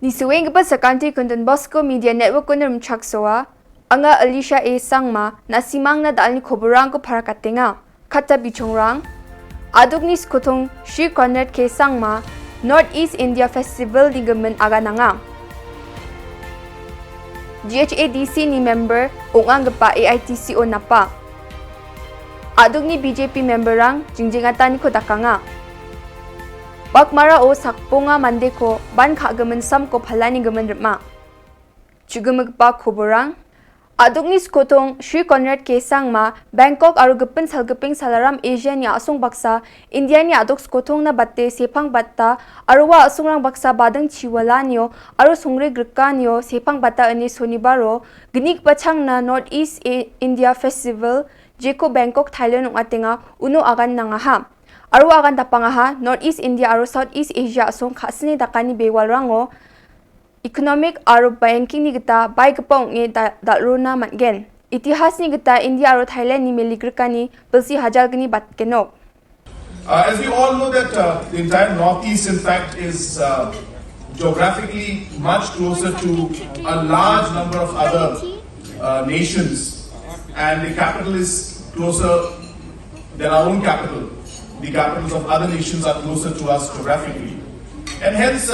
Nisuwing pa sa country Don Bosco Media Network ko na rumchaksoa, anga Alicia A. Sangma na simang na daan ni Koborang ko para katinga. Kata bichongrang, adog ni skotong Shri Conrad K. Sangma, Northeast India Festival ni gaman aga na nga. GHADC ni member ungang gapa AITCO na pa. Adog ni BJP memberang jingjingatan ni kodaka nga. Bakmara o sakpo nga mande ko ban kagaman sam ko phalani gaman rma. Chugumagpa Koborang adog ni skotong Shri Conrad K. Sangma Bangkok aru gapin salgaping salaram Asia ni asung baksa India ni adog skotong na batte sepang batta aruwa asungrang baksa badang chiwala niyo aru sungre grika niyo sepang batta ani sonibaro gnik pachang na Northeast India Festival jeko Bangkok Thailand ung atenga uno agan nangaha. Aru agan tapangaha Northeast India aru Southeast Asia asong khasni dakani bewal rango economic aru banking ni gita bai gapong nge dalruna matgen itihas ni gita India aru Thailand ni meligrikani belsi hajar gni batkenok. As we all know that the entire Northeast in fact is geographically much closer to a large number of other nations, and the capital is closer than our own capital. The capitals of other nations are closer to us geographically. And hence,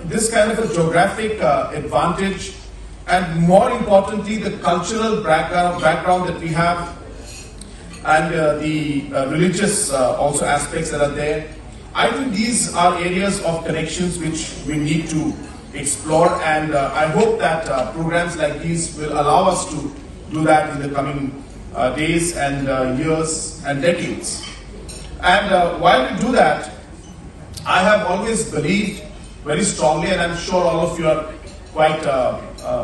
this kind of a geographic advantage, and more importantly, the cultural background that we have, and the religious also aspects that are there, I think these are areas of connections which we need to explore, and I hope that programs like these will allow us to do that in the coming days and years and decades. And while we do that, I have always believed very strongly, and I'm sure all of you are quite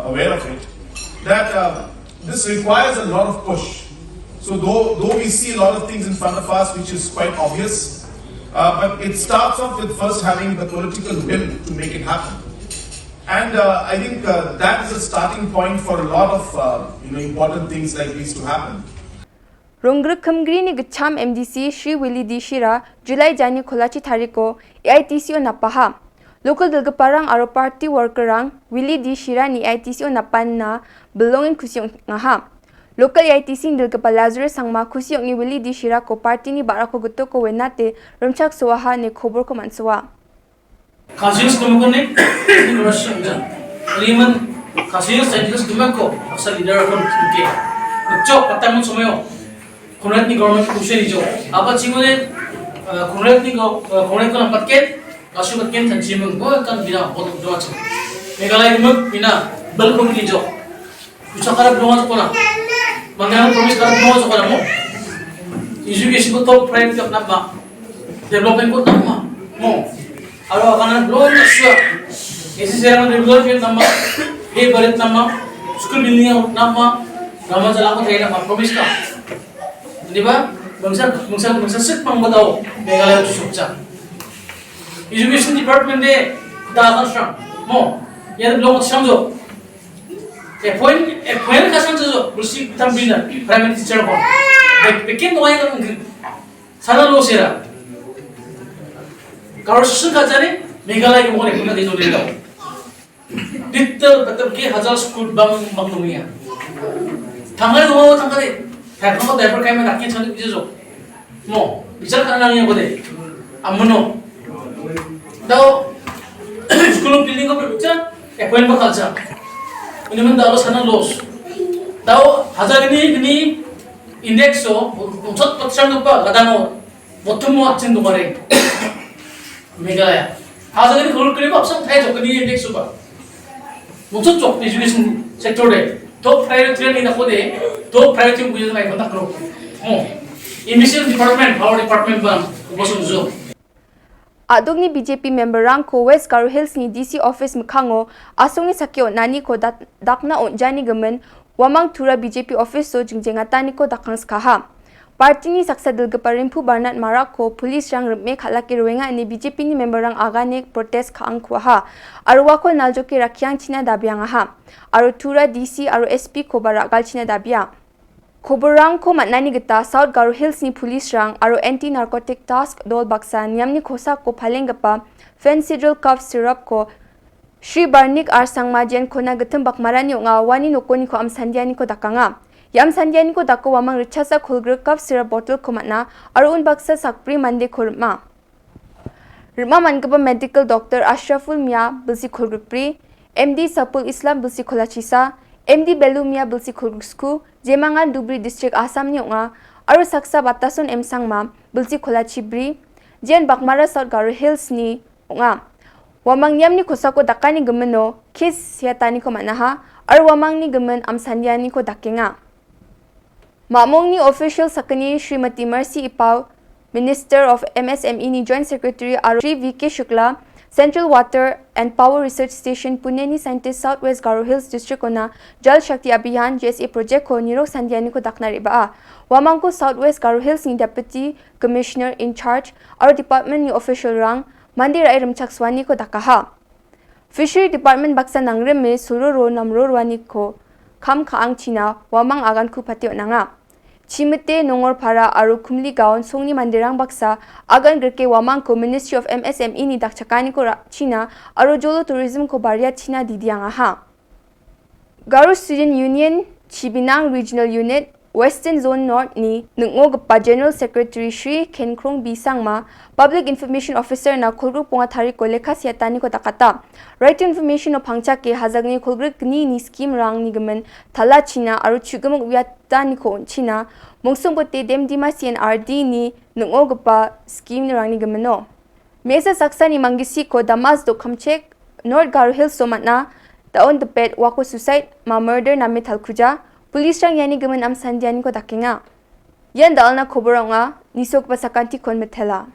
aware of it, that this requires a lot of push. So though we see a lot of things in front of us which is quite obvious, but it starts off with first having the political will to make it happen. And I think that is a starting point for a lot of important things like these to happen. Rongruk Kamgri ni Gacham MDC Shri Willie D. Shira July Jani Kolachi Tariko AITCO Napaha Local Dalgaparang Aro Party Workerang Willie D. Shira ni AITCO Napan na belongin kusyong ngaha Local AITC Dalgapa Lazarus Sangma kusyong ni Willie D. Shira ko party ni Barako Guto ko wenate Rumchak Suaha ni Kobor ko Mansuwa Kasyos kumukuni ni Russia dyan Liman kasyos scientist dumako sa leader ko ke Nagchok patamon sumayo Conrad ni government kusya nijo. Apa cingune Conrad ni Conrad ko napatken, kasu patken tanjimeng go kan bina botok doa cing. Meghalaya gumuk bina balkong nijo. Kusya karab doa cokona. Mangyang promise karab doa cokona mo. Education ko top priority of nama. Development ko nama mo. Aro akanan blow nasya. Isi serangan development nama. He barit nama. School building nama. Nama jalan ko tayo nama promise ka. Diba? Magsasik pang bataw Meghalaya susuksa. Education Department de dakan siyang mo. Yan belong at siyang jo. Point ka siyang jo. Bulsi tambina. Primary teacher ko. Bikin doa yang sana lo sira. Kalau susun kajari Meghalaya mo kung kuna dito dito. Dito betul ke hazal school bang lumia. Tanggal doa tanggal Herno diaper kaya menaknya cari bijo, mo bicara karena nanya kode, amono, tahu sekolah building apa bicara, poin bakal cak, ini mendalos sana los, tahu hajar ini indeks so, unsur persen apa kadang bottom mau cendung kemarin, Meghalaya, hajar ini kalau kerja apa, saya jok ini indeks apa, unsur jok education sector deh. Top priority ni nak kode, top priority punya nak ikut tak kro. Emission department, power department bang, bosong zo. Adog ni BJP member rang ko West Garo Hills ni DC office mkhango asong ni sakyo nani ko dakna onjani gamen wamang tura BJP office so jingjengatan ni ko dakang skaha. Party ni saksa Dalgaparimpu Barnat Marako police rang rme khalaki ruenga ni BJP ni member rang agane protest khaang khwaha arwa ko naljoki rakyang china dabyang ha aru tura DC aru SP ko baragal china dabya Koborang ko matnani gita South Garo Hills ni police rang aru anti narcotic task dol baksa niamni khosa ko phalengapa fencidral cough syrup ko Shri Barnik Arsang Majen Kona Gatum Bakmarani Nga Wani Nokoni Ko Am Sandiani Ko Dakanga. Yam Sandiani Ko Dako Wamang Richasa Kulgr Cup Syrup Bottle Komatna Arun Baksa Sakpri Mande Kurma. Rima Mangaba Medical Doctor Ashraful Mia Bilsi Kulgrupri, MD Sapul Islam Bilsi Kolachisa, MD Belumia Bilsi Kulgsku, Jemangan Dubri District Assam Ni Nga, Aru Saksa Batasun M Sangma Bilsi Kolachibri, Jen Bakmara South Garo Hills Ni Nga. Wamang Yam Ni Kosako Dakani Gumeno, Kis Siatani Ko Manaha, Aru Wamang Ni Gumen Am Sandiani Ko Dakenga. Mamong Ni Official Sakani Srimati Mercy Ipau, Minister of MSME ni Joint Secretary Shri V.K. Shukla, Central Water and Power Research Station Pune ni Scientist Southwest Garo Hills District Ona Jal Shakti Abhiyan JSA Project ko Nirok Sandiani ko dakna riba. Wamang ko Southwest Garo Hills ni Deputy Commissioner in Charge our Department ni Official Rang Mandi Rai Ramchakswani ko dakaha. Fishery Department baksa nangrim me sururo namrorwani ko kam kaang China wamang agan ku patio nanga. Chimete nongor para aru kumli gaon songni mandirang baksa agan gerke wamang ko Ministry of MSME ni dakchakani ko China aru jolo tourism ko baria China didianga ha. Garo Student Union Chibinang Regional Unit Western Zone North ni nungogpa General Secretary Shri Kenkrong Bisangma Public Information Officer na kulgru punga thari ko lekha siatani ko takata. Right to information o pangcha ke hazagni kulgru ni scheme rang ni gamen thala China aru chugumuk wiatani ko China mungsungpote demdima CNRD ni nungogpa scheme ni rang ni gameno. Mesa saksa ni mangisi ko damas do kamchek North Garo Hills somatna taon the pet wako suicide ma murder na metal kruja Police rang yani gaman am sandiani ko dakinga. Yan daal na koborang nga nisok pa sa kanti kon metela.